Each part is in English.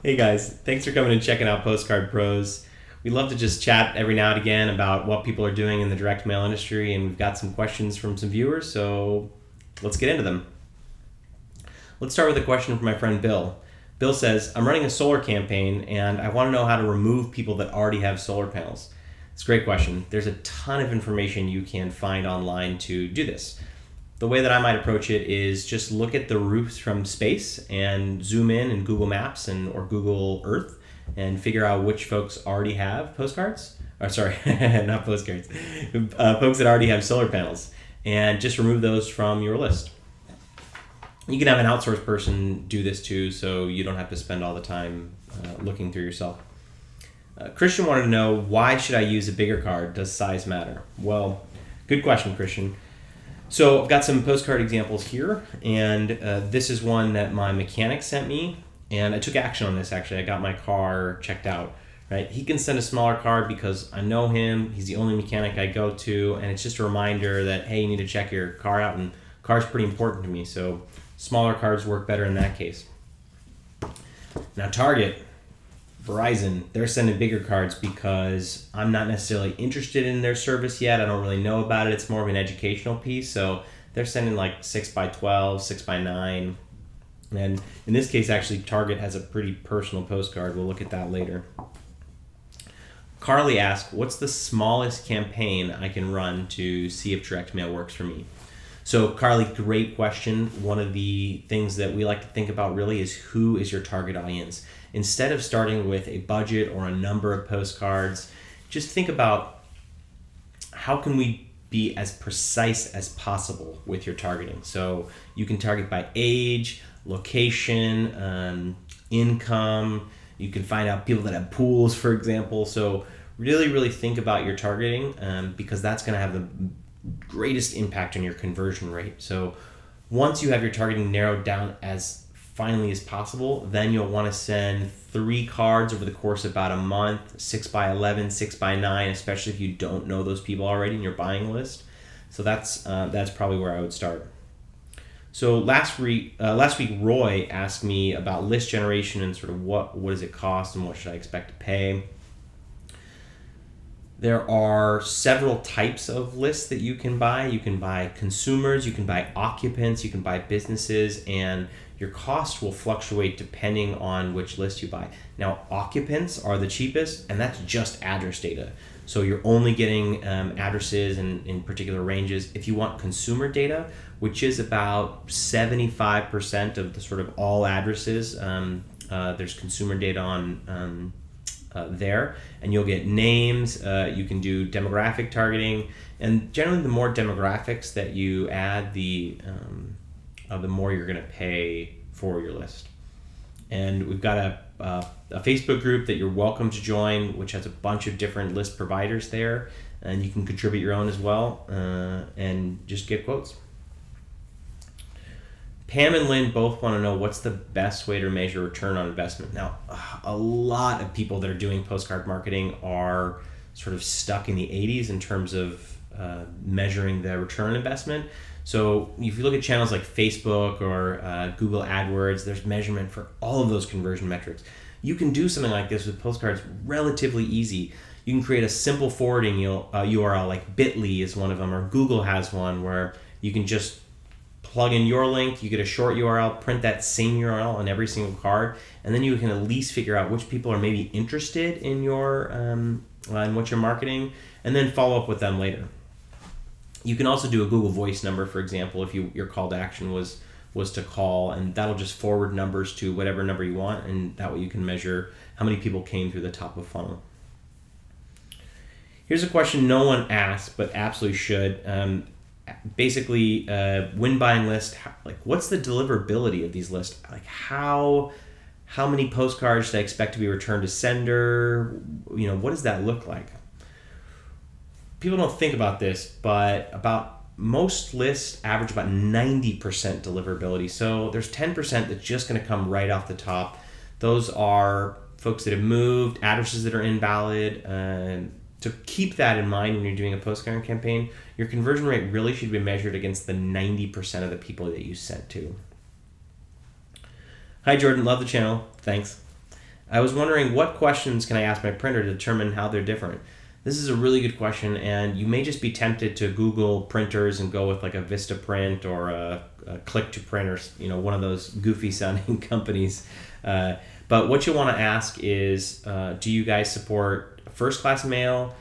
Hey guys, thanks for coming and checking out Postcard Pros. We love to just chat every now and again about what people are doing in the direct mail industry, and we've got some questions from some viewers, so let's get into them. Let's start with a question from my friend Bill. Bill says, I'm running a solar campaign and I want to know how to remove people that already have solar panels. It's a great question. There's a ton of information you can find online to do this. The way that I might approach it is just look at the roofs from space and zoom in Google Maps or Google Earth and figure out which folks already have postcards. Or sorry, not postcards. Folks that already have solar panels, and just remove those from your list. You can have an outsourced person do this too, so you don't have to spend all the time looking through yourself. Christian wanted to know, why should I use a bigger card? Does size matter? Well, good question, Christian. So I've got some postcard examples here, and this is one that my mechanic sent me, and I took action on this actually. I got my car checked out. Right? He can send a smaller card because I know him, he's the only mechanic I go to, and it's just a reminder that, hey, you need to check your car out, and car's pretty important to me, so smaller cards work better in that case. Now Target, Verizon, they're sending bigger cards because I'm not necessarily interested in their service yet. I don't really know about it. It's more of an educational piece. So they're sending like 6x12, 6x9. And in this case, actually, Target has a pretty personal postcard. We'll look at that later. Carly asked, what's the smallest campaign I can run to see if direct mail works for me? So Carly, great question. One of the things that we like to think about really is, who is your target audience? Instead of starting with a budget or a number of postcards, just think about, how can we be as precise as possible with your targeting? So you can target by age, location, income. You can find out people that have pools, for example. So really think about your targeting, because that's going to have the greatest impact on your conversion rate. So once you have your targeting narrowed down as finally as possible, then you'll want to send 3 cards over the course of about a month, 6x11, 6x9, especially if you don't know those people already in your buying list. So that's probably where I would start. So last week Roy asked me about list generation and sort of what does it cost and what should I expect to pay. There are several types of lists that you can buy. You can buy consumers, you can buy occupants, you can buy businesses, and your cost will fluctuate depending on which list you buy. Now, occupants are the cheapest, and that's just address data. So you're only getting addresses in particular ranges. If you want consumer data, which is about 75% of the sort of all addresses, there's consumer data on there, and you'll get names. You can do demographic targeting, and generally the more demographics that you add, the more you're going to pay for your list. And we've got a Facebook group that you're welcome to join, which has a bunch of different list providers there, and you can contribute your own as well, and just get quotes. Pam and Lynn both want to know, what's the best way to measure return on investment? Now, a lot of people that are doing postcard marketing are sort of stuck in the 80s in terms of measuring the return on investment. So if you look at channels like Facebook or Google AdWords, there's measurement for all of those conversion metrics. You can do something like this with postcards relatively easy. You can create a simple forwarding URL, like Bitly is one of them, or Google has one where you can just plug in your link, you get a short URL, print that same URL on every single card, and then you can at least figure out which people are maybe interested in your in what you're marketing, and then follow up with them later. You can also do a Google Voice number, for example, if your call to action was to call, and that'll just forward numbers to whatever number you want, and that way you can measure how many people came through the top of funnel. Here's a question no one asked, but absolutely should. Basically, when buying lists, like, what's the deliverability of these lists? Like, how many postcards should I expect to be returned to sender? What does that look like? People don't think about this, but about most lists average about 90% deliverability. So there's 10% that's just going to come right off the top. Those are folks that have moved, addresses that are invalid. To keep that in mind when you're doing a postcard campaign, your conversion rate really should be measured against the 90% of the people that you sent to. Hi, Jordan. Love the channel. Thanks. I was wondering what questions can I ask my printer to determine how they're different. This is a really good question, and you may just be tempted to Google printers and go with like a Vistaprint or a Click to Print, or one of those goofy sounding companies. But what you want to ask is, do you guys support first class mail,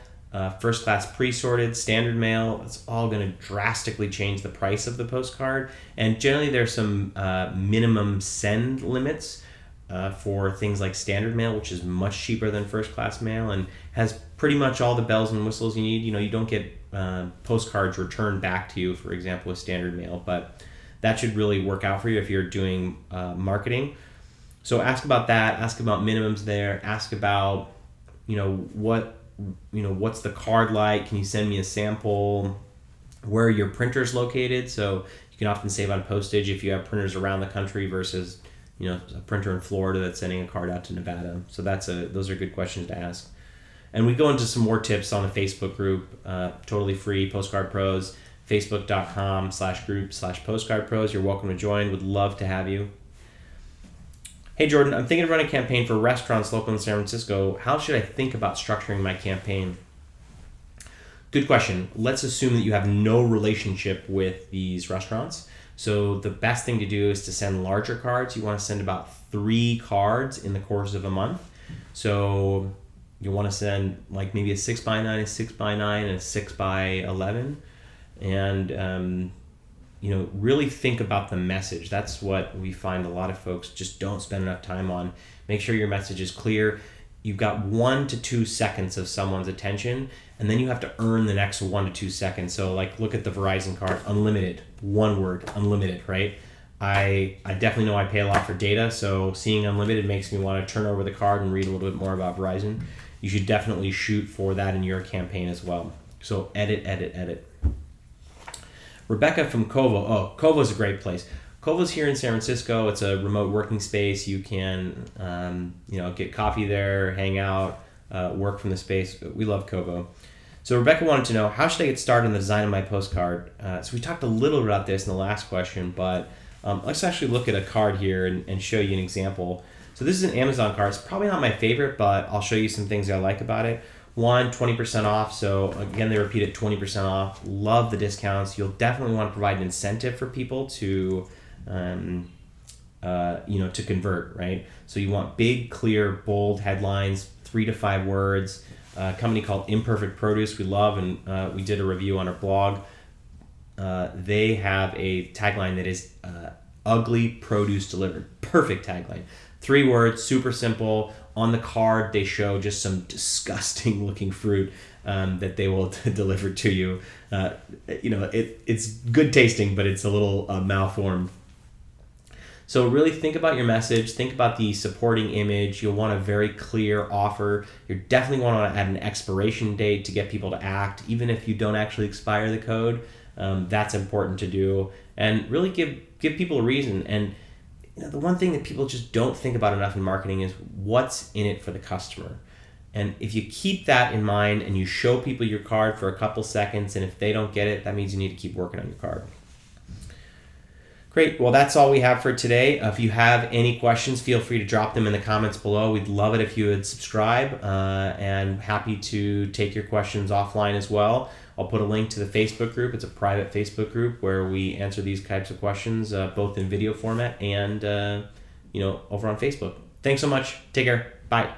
first class pre-sorted, standard mail? It's all going to drastically change the price of the postcard, and generally there's some minimum send limits for things like standard mail, which is much cheaper than first class mail and has pretty much all the bells and whistles you need. You don't get postcards returned back to you, for example, with standard mail, but that should really work out for you if you're doing marketing. So ask about that, ask about minimums there, ask about, what's the card like? Can you send me a sample? Where are your printers located? So you can often save on postage if you have printers around the country versus a printer in Florida that's sending a card out to Nevada. So those are good questions to ask. And we go into some more tips on the Facebook group, totally free, Postcard Pros, facebook.com/group/Postcard Pros. You're welcome to join. Would love to have you. Hey Jordan, I'm thinking of running a campaign for restaurants local in San Francisco. How should I think about structuring my campaign? Good question. Let's assume that you have no relationship with these restaurants. So the best thing to do is to send larger cards. You want to send about 3 cards in the course of a month. So you want to send like maybe a 6x9, a 6x9, and a 6x11. And really think about the message. That's what we find a lot of folks just don't spend enough time on. Make sure your message is clear. You've got 1 to 2 seconds of someone's attention, and then you have to earn the next 1 to 2 seconds. So look at the Verizon card, unlimited, 1 word, unlimited, right? I definitely know I pay a lot for data, so seeing unlimited makes me want to turn over the card and read a little bit more about Verizon. You should definitely shoot for that in your campaign as well. So edit. Rebecca from Kovo. Oh, Kovo's a great place. Kovo's here in San Francisco. It's a remote working space. You can, get coffee there, hang out, work from the space. We love Kovo. So Rebecca wanted to know, how should I get started on the design of my postcard? So we talked a little bit about this in the last question, but let's actually look at a card here and show you an example. So this is an Amazon card. It's probably not my favorite, but I'll show you some things I like about it. 20% off. So again, they repeat it, 20% off. Love the discounts. You'll definitely want to provide an incentive for people to, to convert, right? So you want big, clear, bold headlines, 3 to 5 words. A company called Imperfect Produce we love, and we did a review on our blog. They have a tagline that is ugly produce delivered. Perfect tagline. 3 words, super simple. On the card, they show just some disgusting looking fruit that they will deliver to you. It's good tasting, but it's a little malformed. So really think about your message. Think about the supporting image. You'll want a very clear offer. You definitely want to add an expiration date to get people to act, even if you don't actually expire the code. That's important to do. And really give people a reason. And the one thing that people just don't think about enough in marketing is what's in it for the customer. And if you keep that in mind and you show people your card for a couple seconds, and if they don't get it, that means you need to keep working on your card. Great. Well, that's all we have for today. If you have any questions, feel free to drop them in the comments below. We'd love it if you would subscribe, and happy to take your questions offline as well. I'll put a link to the Facebook group. It's a private Facebook group where we answer these types of questions, both in video format and over on Facebook. Thanks so much. Take care. Bye.